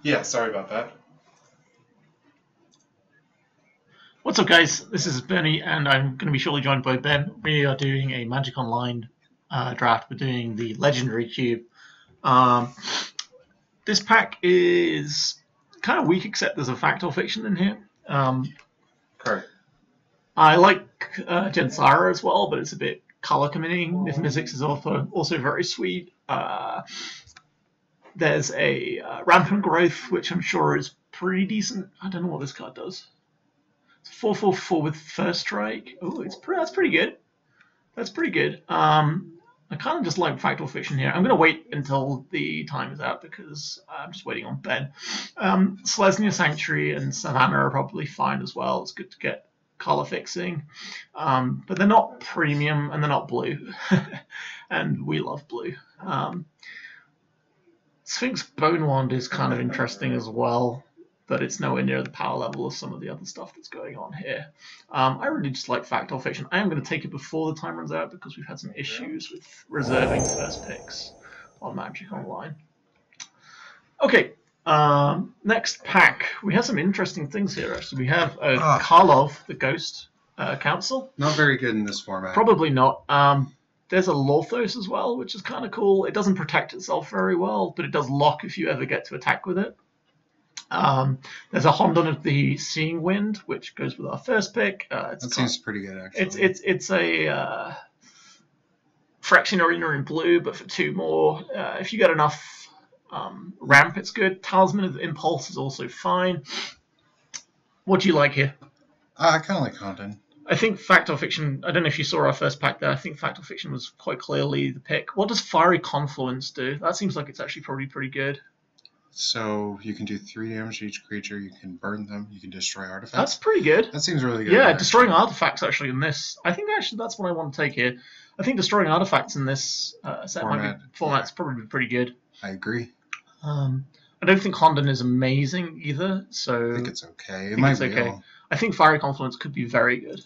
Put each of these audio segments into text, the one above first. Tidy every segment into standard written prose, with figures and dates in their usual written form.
Yeah, sorry about that. What's up, guys? This is Bernie, and I'm going to be shortly joined by Ben. We are doing a Magic Online draft. We're doing the Legendary Cube. This pack is kind of weak, except there's a fact or fiction in here. Correct. I like Gensara as well, but it's a bit color committing. Myth-Mizzix is also very sweet. There's a Rampant Growth, which I'm sure is pretty decent. I don't know what this card does. It's 4/4/4 with First Strike. Oh, that's pretty good. That's pretty good. I kind of just like fact or fiction here. I'm going to wait until the time is out because I'm just waiting on Ben. Selesnya Sanctuary and Savannah are probably fine as well. It's good to get color fixing. But they're not premium and they're not blue. And we love blue. Sphinx Bone Wand is kind of interesting as well, but it's nowhere near the power level of some of the other stuff that's going on here. I really just like fact or fiction. I am going to take it before the time runs out because we've had some issues with reserving first picks on Magic Online. Okay, next pack. We have some interesting things here, actually. We have Karlov, the Ghost Council. Not very good in this format. Probably not. There's a Lothos as well, which is kind of cool. It doesn't protect itself very well, but it does lock if you ever get to attack with it. There's a Hondon of the Seeing Wind, which goes with our first pick. That seems pretty good, actually. It's a Phyrexian Arena in blue, but for 2 more. If you get enough ramp, it's good. Talisman of Impulse is also fine. What do you like here? I kind of like Hondon. I think Fact or Fiction, I don't know if you saw our first pack there, I think Fact or Fiction was quite clearly the pick. What does Fiery Confluence do? That seems like it's actually probably pretty good. So you can do 3 damage to each creature, you can burn them, you can destroy artifacts. That's pretty good. That seems really good. Yeah, actually. Destroying artifacts actually in this. I think actually that's what I want to take here. I think destroying artifacts in this format's probably pretty good. I agree. I don't think Hondon is amazing either, so I think it's okay. It might be okay. I think Fiery Confluence could be very good.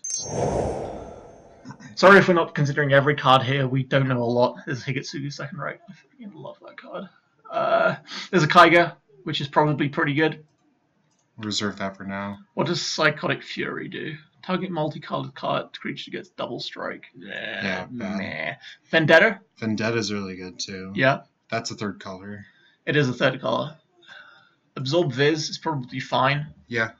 Sorry if we're not considering every card here. We don't know a lot. There's Higitsugu Second Right. I freaking love that card. There's a Kaiga, which is probably pretty good. Reserve that for now. What does Psychotic Fury do? Target multicolored card creature gets double strike. Nah. Vendetta? Vendetta's really good too. Yeah. That's a 3rd color. It is a 3rd color. Absorb Viz is probably fine. Yeah.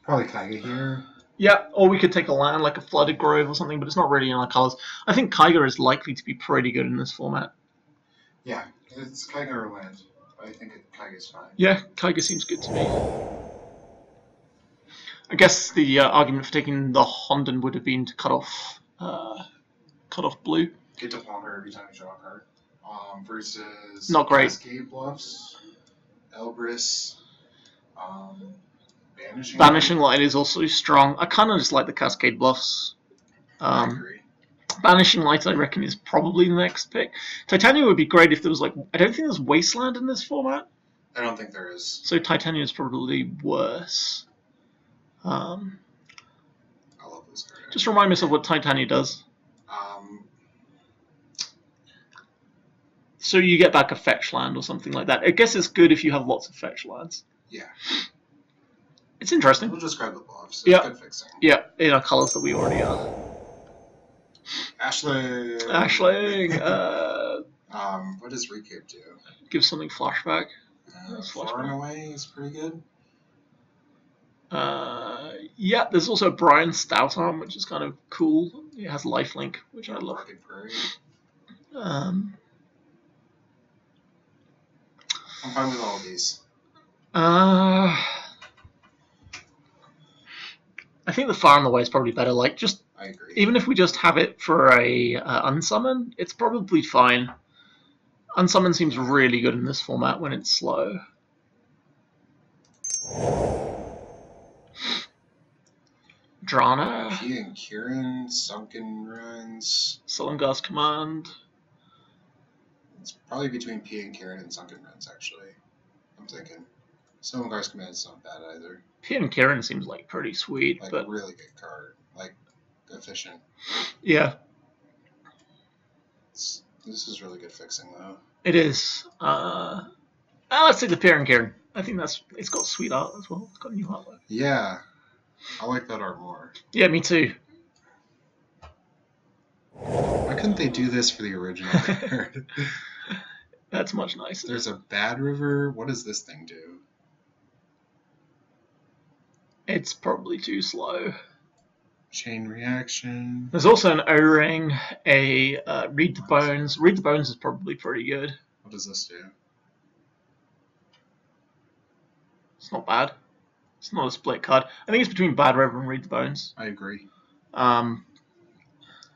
Probably Kaiga here. Yeah, or we could take a land like a Flooded Grove or something, but it's not really in our colors. I think Kaiga is likely to be pretty good in this format. Yeah, it's Kaiga or land. I think Kaiga's fine. Yeah, Kaiga seems good to me. I guess the argument for taking the Hondon would have been to cut off blue. Get to ponder every time you draw a card. Versus not great. Cascade Bluffs, Elbrus, Banishing Light is also strong. I kind of just like the Cascade Bluffs. I agree. Banishing Light, I reckon, is probably the next pick. Titania would be great if there was like... I don't think there's Wasteland in this format. I don't think there is. So Titania is probably worse. I love this card. Just remind me of what Titania does. So you get back a fetch land or something like that. I guess it's good if you have lots of fetch lands. Yeah. It's interesting. We'll just grab the bluffs. Yeah. Good fixing. Yeah, in our colors that we already are. Ashling. What does Recape do? Give something flashback. Far and Away is pretty good. Yeah, there's also Brian Stoutarm, which is kind of cool. It has lifelink, which I love. I'm fine with all of these. I think the Far and Away is probably better. Like, just I agree. Even if we just have it for a unsummon, it's probably fine. Unsummon seems really good in this format when it's slow. Drana. Ian Kieran, Sunken Ruins. Silumgar's Command. It's probably between Ian Kieran and Sunken Ruins, actually. I'm thinking. Silumgar's Command is not bad either. Ian Kieran seems like pretty sweet, like but a really good card. Like, efficient. Yeah. This is really good fixing, though. It is. Let's take the Piran Kieran. I think it's got sweet art as well. It's got new artwork. Yeah, I like that art more. Yeah, me too. Why couldn't they do this for the original card? That's much nicer. There's a Bad River. What does this thing do? It's probably too slow. Chain Reaction. There's also an O-Ring, a Read the Bones. Read the Bones is probably pretty good. What does this do? It's not bad. It's not a split card. I think it's between Bad River and Read the Bones. I agree. Um,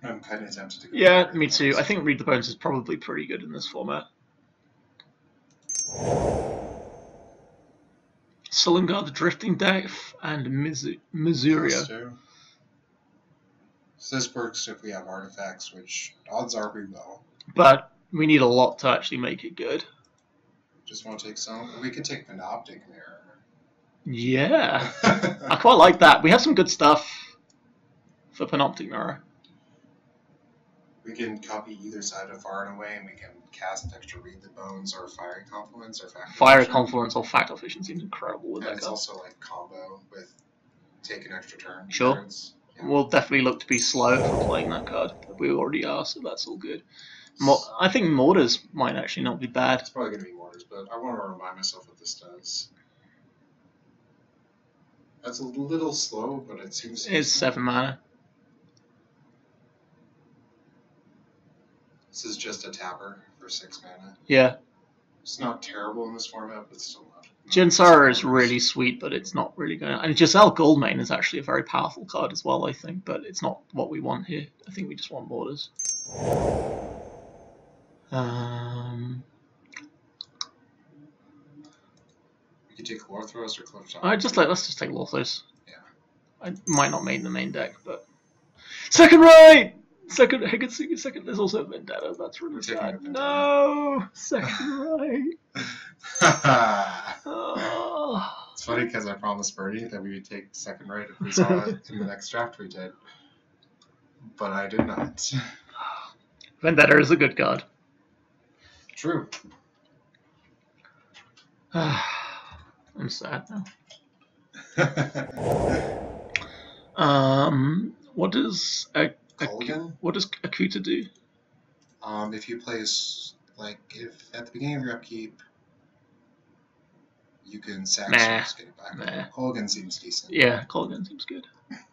I'm kind of tempted to go. yeah, me too. I think Read the Bones is probably pretty good in this format. Silumgar the Drifting Depth and Misuria. So this works if we have artifacts, which odds are we will. But we need a lot to actually make it good. Just want to take some. We could take Panoptic Mirror. Yeah, I quite like that. We have some good stuff for Panoptic Mirror. We can copy either side of Far and Away, and we can cast extra Read the Bones or Fiery Confluence or Fact Fire Efficient. Confluence or Fact Efficient seems incredible with And that it's card. also like combo with take an extra turn. Sure. Cards. Yeah. We'll definitely look to be slow for playing that card. We already are, so that's all good. I think Mortars might actually not be bad. It's probably going to be Mortars, but I want to remind myself what this does. That's a little slow, but it seems... It's 7 mana. This is just a tapper for 6 mana. Yeah. It's not terrible in this format, but still not. Jinsara is really sweet, but it's not really going to... And Giselle Goldmane is actually a very powerful card as well, I think, but it's not what we want here. I think we just want Mortars. You could take Lorthros or Clifftop. Let's just take Lothos. Yeah. I might not make the main deck, but... Second right! Second, Higgetsuki second. There's also Vendetta. That's really sad. No! Second right. Oh. It's funny because I promised Birdie that we would take second right if we saw it in the next draft we did. But I did not. Vendetta is a good card. True. I'm sad now. What does what does Akuta do? If you place if at the beginning of your upkeep you can sack get it back. Colgan seems decent. Yeah, Colgan seems good.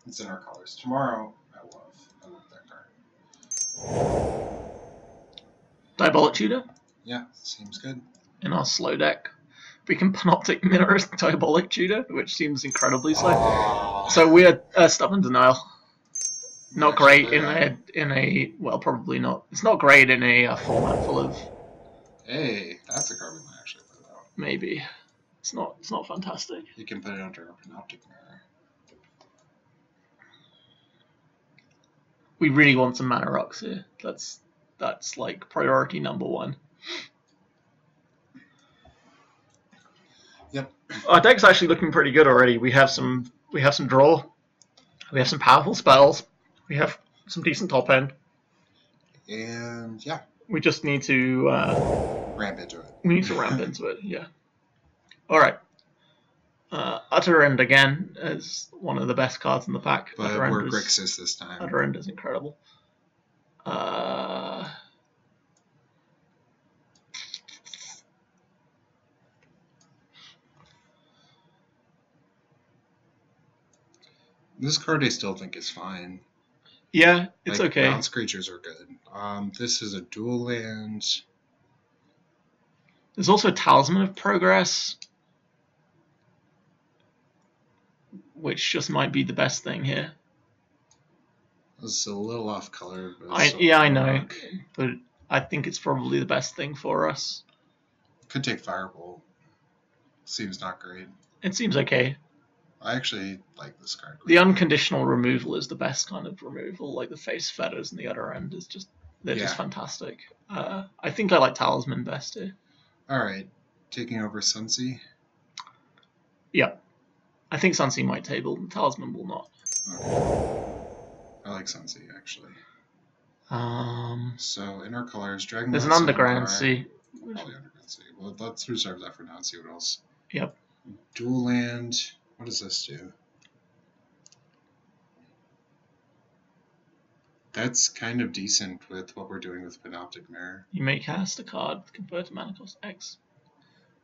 It's in our colors. Tomorrow I love that card. Diabolic Tutor? Yeah, seems good. In our slow deck. We can Panoptic Mirror Diabolic Tutor, which seems incredibly slow. So we're Stubborn Denial. Not great in a well, probably not. It's not great in a format full of. Hey, that's a card we might actually put out. Maybe, it's not fantastic. You can put it under a Panoptic Mirror. We really want some mana rocks here. That's like priority number 1. Yep. Our deck's actually looking pretty good already. We have some draw. We have some powerful spells. We have some decent top end. And yeah. We just need to ramp into it. We need to ramp into it, yeah. Alright. Utter End again is one of the best cards in the pack. But we're Grixis this time. Utter End is incredible. This card I still think is fine. Yeah, it's okay. Bounce creatures are good. This is a dual land. There's also Talisman of Progress, which just might be the best thing here. It's a little off color. But I know, but I think it's probably the best thing for us. Could take Firebolt. Seems not great. It seems okay. I actually like this card. The unconditional removal is the best kind of removal, like the face fetters and the Utter End is just just fantastic. I think I like Talisman best here. Alright. Taking over Sunsea? Yeah. I think Sunsea might table, Talisman will not. Okay. I like Sunsea actually. So in our colors, Dragon. there's an Underground Sea. Probably Underground Let's see. Well, let's reserve that for now and see what else. Yep. Dual land. What does this do? That's kind of decent with what we're doing with Panoptic Mirror. You may cast a card with convert to mana cost X.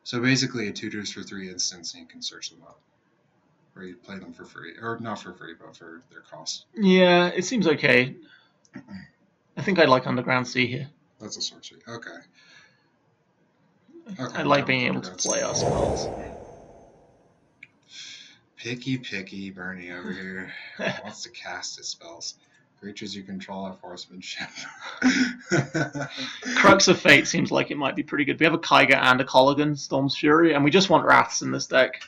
So basically, it tutors for 3 instants and you can search them up. Or you play them for free. Or not for free, but for their cost. Yeah, it seems okay. I think I like Underground Sea here. That's a sorcery. Okay. I like being able to play our spells. Picky Bernie over here. Wants to cast his spells. Creatures you control have horsemanship. Crux of Fate seems like it might be pretty good. We have a Kaiga and a Colligan, Storm's Fury, and we just want Wraths in this deck.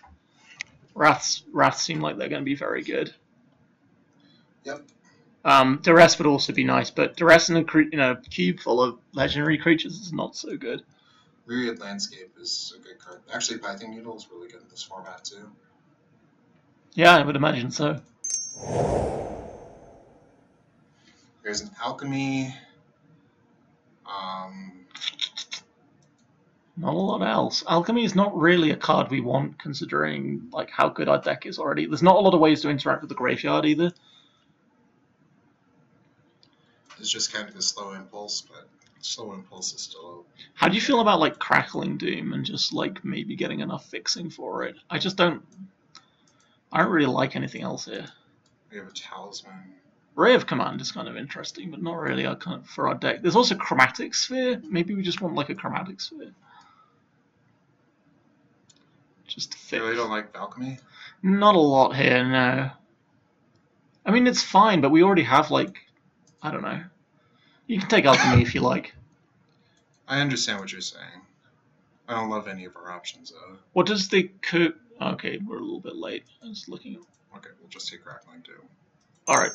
Wraths seem like they're going to be very good. Yep. Duress would also be nice, but Duress in a cube full of legendary creatures is not so good. Myriad Landscape is a good card. Actually, Python Needle is really good in this format too. Yeah, I would imagine so. There's an Alchemy. Not a lot else. Alchemy is not really a card we want, considering like how good our deck is already. There's not a lot of ways to interact with the graveyard either. It's just kind of a slow impulse, but slow impulse is still. How do you feel about like Crackling Doom and just like maybe getting enough fixing for it? I don't really like anything else here. We have a Talisman. Ray of Command is kind of interesting, but not really for our deck. There's also Chromatic Sphere. Maybe we just want like a Chromatic Sphere. Just to fix. You really don't like Alchemy? Not a lot here, no. I mean, it's fine, but we already have like, I don't know. You can take Alchemy if you like. I understand what you're saying. I don't love any of our options though. What does the Okay, we're a little bit late. I was looking. Okay, we'll just take Crackling too. Alright.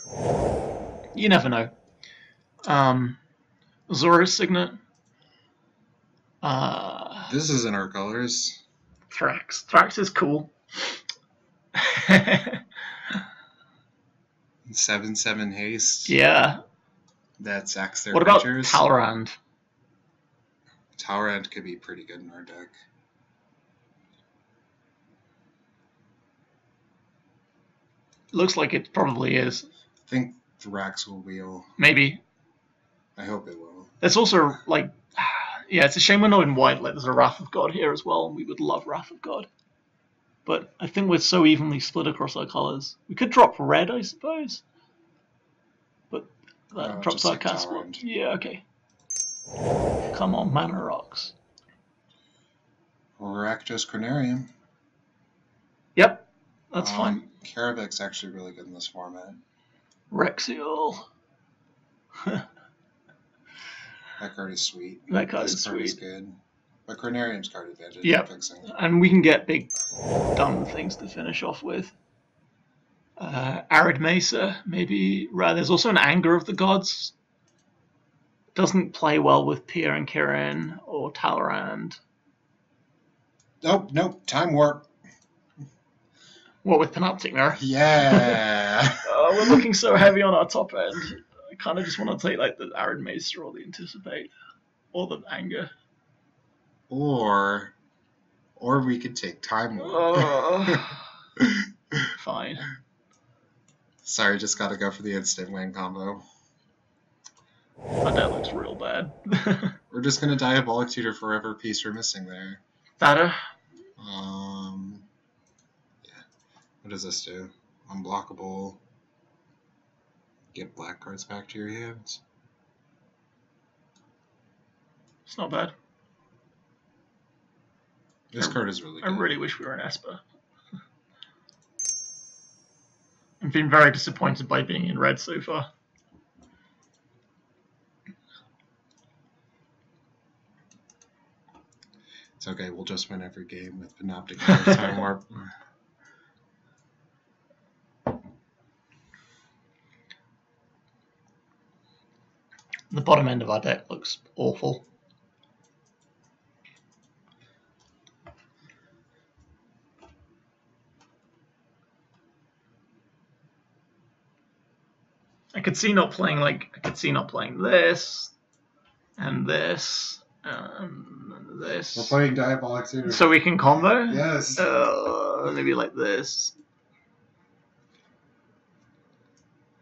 You never know. Zoro's Signet. This is in our colors. Thrax. Thrax is cool. 7/7 haste. Yeah. That sacks their What about creatures. Talrand? Talrand could be pretty good in our deck. Looks like it probably is. I think Thrax will wheel. Maybe. I hope it will. There's also, like, yeah, it's a shame we're not in white. Like, there's a Wrath of God here as well, and we would love Wrath of God. But I think we're so evenly split across our colors. We could drop red, I suppose. But that drops our cast one. Yeah, okay. Come on, Mana Rocks. Rakdos Chronarium. Yep, that's fine. Karavic's actually really good in this format. Rexiol. That card is sweet. That card this is card sweet. Is good. But Chronarium's card advantage. Yep. Fixing. And we can get big, dumb things to finish off with. Arid Mesa, maybe. There's also an Anger of the Gods. Doesn't play well with Pia and Kirin or Talrand. Nope. Time Warp. What, with Panoptic Mirror? Yeah. We're looking so heavy on our top end. I kind of just want to take like the Arid Mesa or the Anticipate. Or the Anger. Or we could take Time Warp. Fine. Sorry, just gotta go for the instant win combo. My deck looks real bad. We're just gonna Diabolic Tutor forever piece we're missing there. Better. Yeah. What does this do? Unblockable. Get black cards back to your hands. It's not bad. This card is really good. I really wish we were an Esper. I've been very disappointed by being in red so far. It's okay, we'll just win every game with Panoptic Time Warp. The bottom end of our deck looks awful. I could see not playing this, and this, and this. We're playing Diabolic Tutor. So we can combo? Yes. Maybe like this.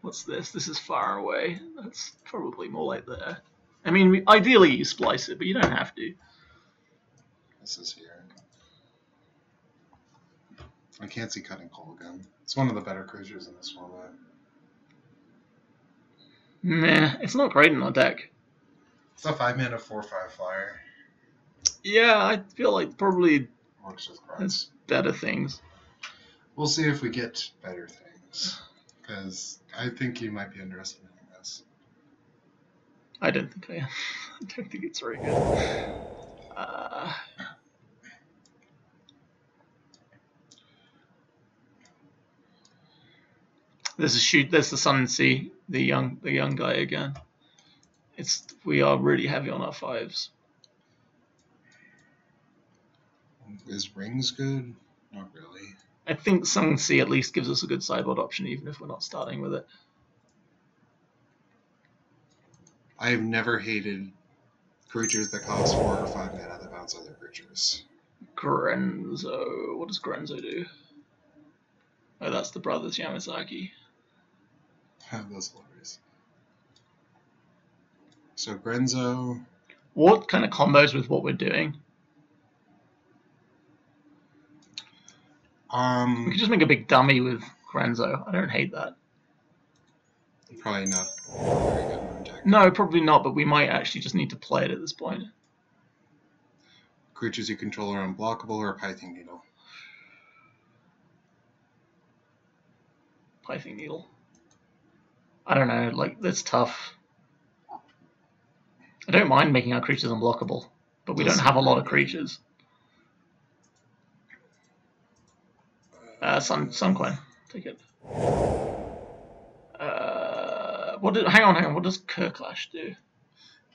What's this? This is far away. That's probably more like there. I mean, ideally you splice it, but you don't have to. This is here. I can't see Cutting Call again. It's one of the better creatures in this format. Meh, it's not great in our deck. It's a 5-mana 4/5 flyer. Yeah, I feel like probably Works with there's cards. better things. We'll see if we get better things. Because I think you might be underestimating this. I don't think I am. I don't think it's very good. There's a shoot. There's the Sun and Sea, the young guy again. We are really heavy on our 5s. Is Rings good? Not really. I think Sun and Sea at least gives us a good sideboard option, even if we're not starting with it. I have never hated creatures that cost 4 or 5 mana that bounce other creatures. Grenzo. What does Grenzo do? Oh, that's the brothers Yamazaki. That's hilarious. So Grenzo. What kind of combos with what we're doing? We could just make a big dummy with Grenzo. I don't hate that. Probably not very good in our deck. No, probably not, but we might actually just need to play it at this point. Creatures you control are unblockable or a Pithing Needle. Pithing Needle. I don't know, like, that's tough. I don't mind making our creatures unblockable, but we don't have a lot of creatures. Suncoin. Take it. Hang on. What does Kirklash do?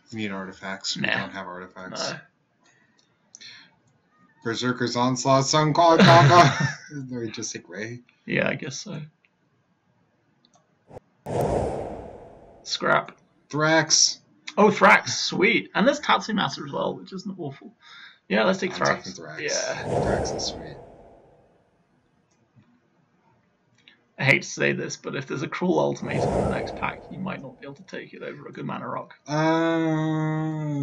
You need artifacts. We Nah. don't have artifacts. No. Berserker's Onslaught, Sunclaw combo. Or just say gray. Yeah, I guess so. Scrap. Thrax. Oh, Thrax, sweet. And there's Tatsumasa as well, which isn't awful. Yeah, let's take I'm Thrax. taking Thrax. Yeah. Thrax is sweet. I hate to say this, but if there's a Cruel Ultimatum in the next pack, you might not be able to take it over a good Mana Rock.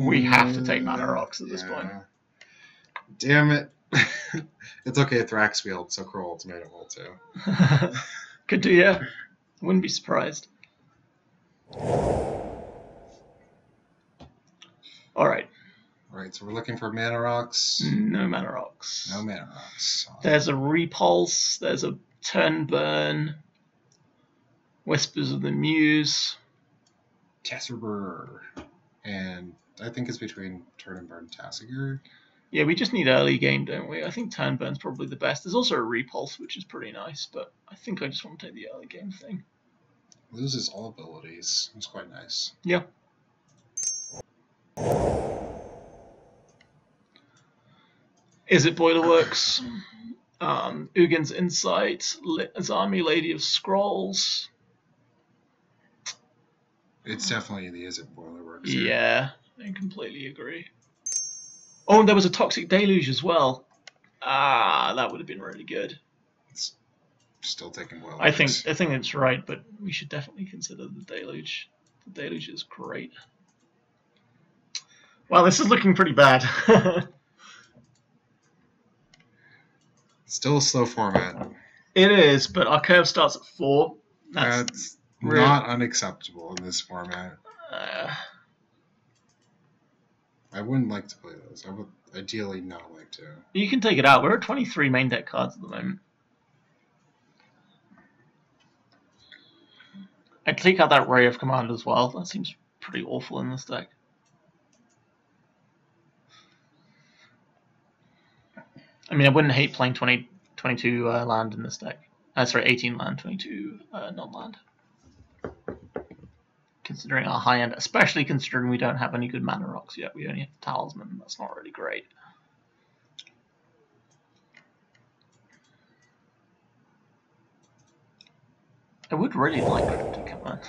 We have to take Mana Rocks at this point. Damn it. It's okay, Thrax Field, so Cruel Ultimatum will too. Could do, yeah. Wouldn't be surprised. Alright. Alright, so we're looking for Mana Rocks. No Mana Rocks. No Mana Rocks. There's a Repulse, there's a Turnburn, Whispers of the Muse. Tasserber. And I think it's between Turn and Burn and Tassiger. Yeah, we just need early game, don't we? I think Turnburn's probably the best. There's also a Repulse, which is pretty nice, but I think I just want to take the early game thing. Loses all abilities. It's quite nice. Yeah. Is it Boilerworks? Ugin's Insight, Azami, Lady of Scrolls. It's definitely the Is It Boilerworks. Here. Yeah, I completely agree. Oh, and there was a Toxic Deluge as well. Ah, that would have been really good. It's still taking Boilerworks. I think it's right, but we should definitely consider the Deluge. The Deluge is great. Wow, this is looking pretty bad. Still a slow format. It is, but our curve starts at 4. That's really not unacceptable in this format. I wouldn't like to play those. I would ideally not like to. You can take it out. We're at 23 main deck cards at the moment. I'd take out that Ray of Command as well. That seems pretty awful in this deck. I mean, I wouldn't hate playing 22 land in this deck. Sorry, 18 land, 22 non-land. Considering our high end, especially considering we don't have any good Mana Rocks yet. We only have Talisman. That's not really great. I would really like Cryptic Command.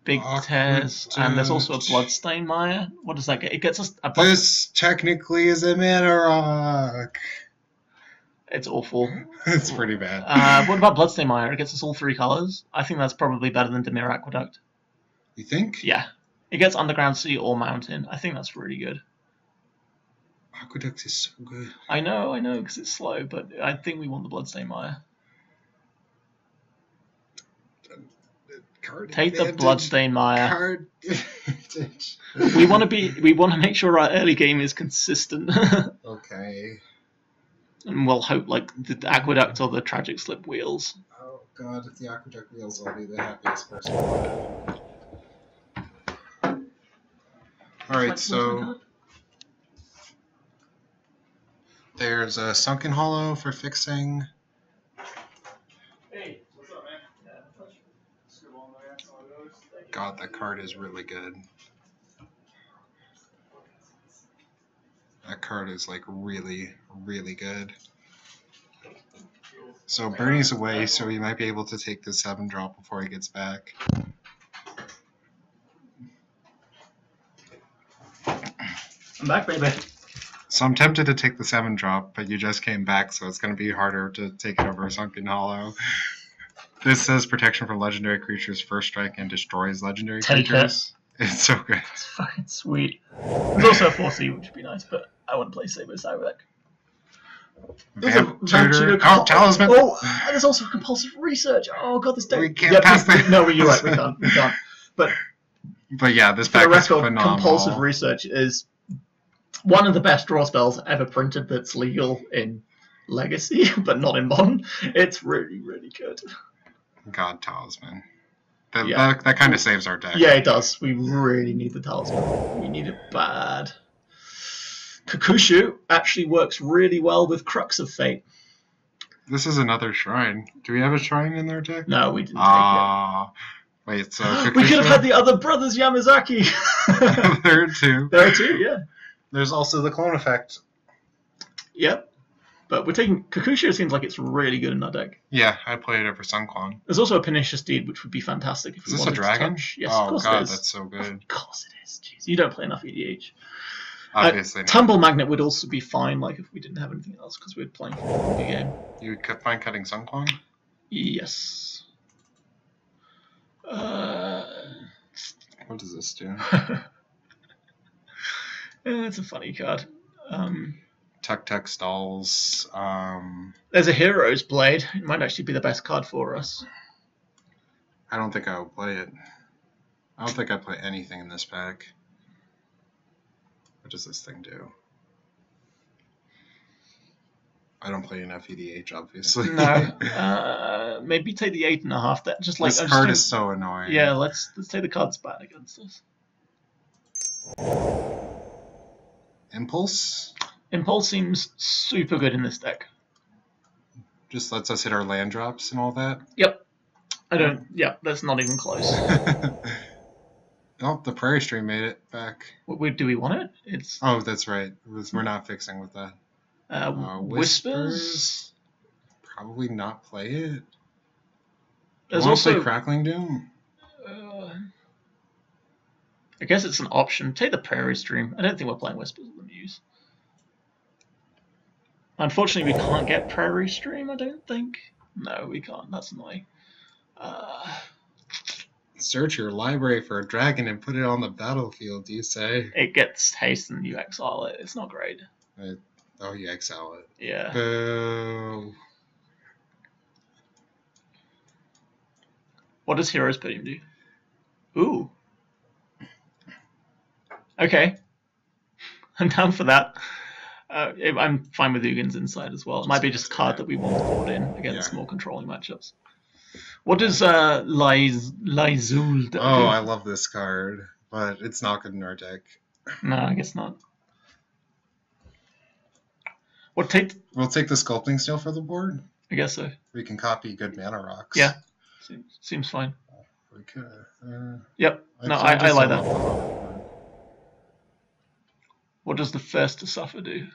big tears, and there's also a Bloodstain Mire. What does that get? It gets us a This technically is a mana rock. It's awful. It's pretty bad. What about Bloodstain Mire? It gets us all 3 colors. I think that's probably better than Dimir Aqueduct. You think? Yeah. It gets Underground Sea or Mountain. I think that's really good. Aqueduct is so good. I know, because it's slow, but I think we want the Bloodstain Mire. Take the Bloodstain Mire. We want to make sure our early game is consistent. Okay. And we'll hope like the Aqueduct or the Tragic Slip wheels. Oh god, if the Aqueduct wheels, I'll be the happiest person. Alright, so there's a Sunken Hollow for fixing. Hey, what's up, man? God, that card is really good. That card is like really, really good. So Bernie's away, so he might be able to take the 7-drop before he gets back. I'm back, baby. So I'm tempted to take the 7-drop, but you just came back, so it's going to be harder to take it over Sunken Hollow. This says protection from legendary creatures, first strike, and destroys legendary creatures. It's so good. It's fucking sweet. There's also a 4C, which would be nice, but I wouldn't play Saber Cyberdeck. Vamp Tutor. Oh, Talisman! Oh, and there's also compulsive research. Oh god, this deck. We can't pass that. No, you're right, we can't. But yeah, this for the pack is record, phenomenal. compulsive research is one of the best draw spells ever printed that's legal in Legacy, but not in Modern. It's really, really good. God, Talisman. That kind of saves our deck. Yeah, it does. We really need the Talisman. We need it bad. Kakushu actually works really well with Crux of Fate. This is another shrine. Do we have a shrine in our deck? No, we didn't take Wait, so it. We could have had the other brothers Yamazaki. There are 2. There are 2, yeah. There's also the clone effect. Yep. But we're taking Kakushu. Seems like it's really good in our deck. Yeah, I played it for Sunclone. There's also a Pernicious Deed, which would be fantastic if is you this wanted a dragon? to touch. Yes, oh of course god, it is. that's so good. Of course it is. Jeez, you don't play enough EDH. Obviously not. Tumble Magnet would also be fine, like if we didn't have anything else, because we're playing a big game. You would find cutting Sunclone? Yes. What does this do? It's a funny card. Tuk Stalls. There's a Hero's Blade. It might actually be the best card for us. I don't think I will play it. I don't think I play anything in this pack. What does this thing do? I don't play enough EDH, obviously. No. Maybe take the 8.5. That just like this card is so annoying. Yeah, let's take the card's bad against us. Impulse? Impulse seems super good in this deck. Just lets us hit our land drops and all that? Yep. Yeah, that's not even close. Oh, the Prairie Stream made it back. Do we want it? It's. Oh, that's right. We're not fixing with that. Whispers? Probably not play it. There's also also Crackling Doom. I guess it's an option. Take the Prairie Stream. I don't think we're playing Whispers of the Muse. Unfortunately, we can't get Prairie Stream, I don't think. No, we can't. That's annoying. Search your library for a dragon and put it on the battlefield, you say? It gets haste and you exile it. It's not great. Oh, you exile it. Yeah. Boo. What does Hero's Podium do? Ooh. Okay. I'm down for that. I'm fine with Ugin's Insight as well. It might be just a card that we want to board in against more controlling matchups. What does Lyzul do? Oh, I love this card, but it's not good in our deck. No, I guess not. We'll take the Sculpting Steel for the board. I guess so. We can copy good mana rocks. Yeah, seems fine. We could. Yep. No, I like that. What does the First to Suffer do?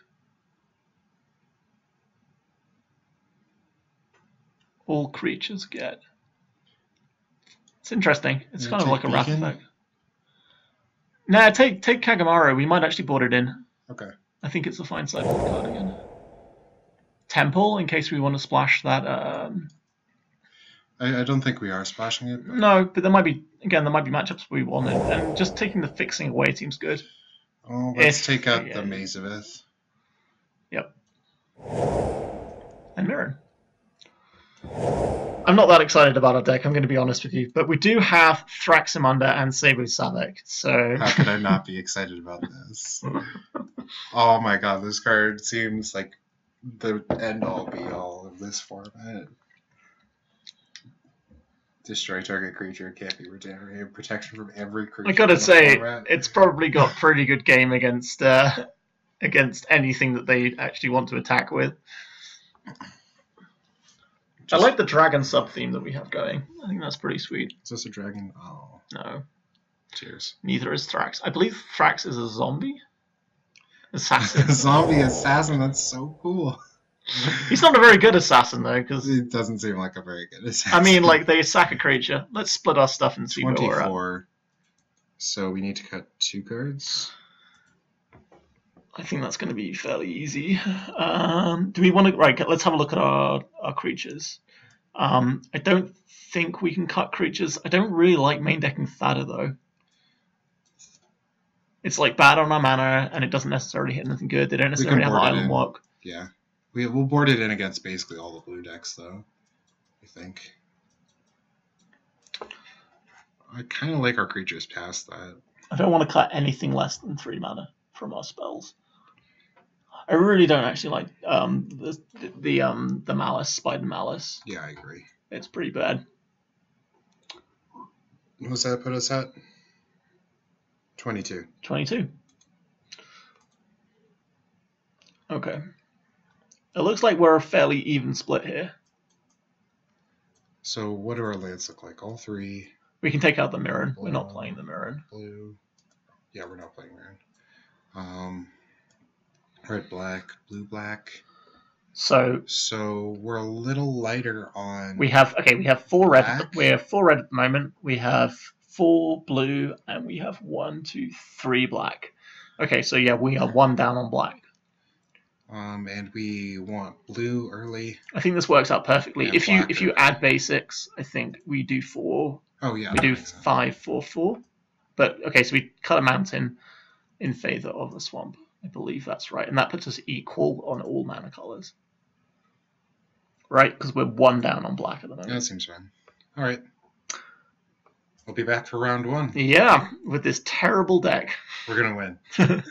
All creatures get. It's interesting. It's Yeah, kind of take like a wrath Beacon? effect. Nah, take Kagamaru. We might actually board it in. Okay. I think it's a fine sideboard card again. Temple, in case we want to splash that. I don't think we are splashing it. But... No, but there might be matchups we wanted, and just taking the fixing away seems good. Oh, let's If- take out yeah. the Mazavith. Yep. And Mirren. I'm not that excited about our deck, I'm going to be honest with you, but we do have Thraximander and Sabu Savek, so... How could I not be excited about this? Oh my god, this card seems like the end-all be-all of this format. Destroy target creature, can't be regenerated. Protection from every creature. I gotta in the say, format. it's probably got pretty good game against anything that they actually want to attack with. I like the dragon sub-theme that we have going. I think that's pretty sweet. Is this a dragon? Oh, No, cheers. neither is Thrax. I believe Thrax is a zombie? Assassin. Zombie assassin, that's so cool. He's not a very good assassin, though, because... It doesn't seem like a very good assassin. I mean, like, they sack a creature. Let's split our stuff and see where we're at. 24. So we need to cut 2 cards. I think that's going to be fairly easy. Do we want to... Right, let's have a look at our creatures. I don't think we can cut creatures. I don't really like main decking Thada, though. It's like bad on our mana, and it doesn't necessarily hit anything good. They don't necessarily have board it Island in. Walk. Yeah. We'll board it in against basically all the blue decks, though. I think. I kind of like our creatures past that. I don't want to cut anything less than 3 mana from our spells. I really don't actually like the Malice, Spider Malice. Yeah, I agree. It's pretty bad. What does that put us at? 22. 22. Okay. It looks like we're a fairly even split here. So what do our lands look like? All 3 We can take out the Mirren. We're not playing the Mirren. blue. Yeah, we're not playing Mirren. Red, black, blue, black. So we're a little lighter on. we have 4 red. Black? We have 4 red at the moment. We have 4 blue, and we have 1, 2, 3 black. Okay, so yeah, we are 1 down on black. And we want blue early. I think this works out perfectly. And If you black add basics, I think we do 4. Oh yeah. We do 5, 4, 4. But okay, so we cut a mountain in favor of a swamp. I believe that's right, and that puts us equal on all mana colors. Right, because we're 1 down on black at the moment. That seems fine. All right. We'll be back for round 1. Yeah, with this terrible deck. We're gonna win.